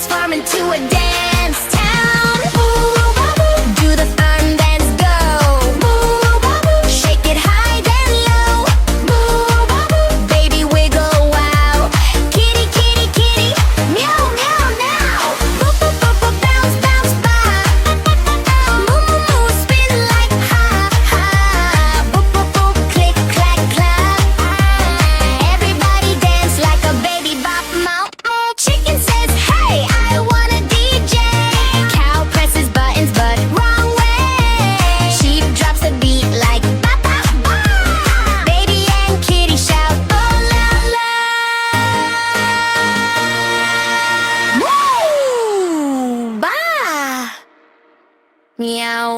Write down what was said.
transform into a dance town. Do the fun dance, go. Shake it high then low. Baby wiggle, wow. Kitty, kitty, kitty, meow, meow, now. Bounce, bounce, bye. Moo, spin like ha, ha. Click, clack, clap. Everybody dance like a baby bop, mow. Chicken says, hey, I want a DJ. Cow presses buttons, but wrong way. Sheep drops the beat like ba ba ba. Baby and kitty shout, oh la la. Woo! Ba! Meow.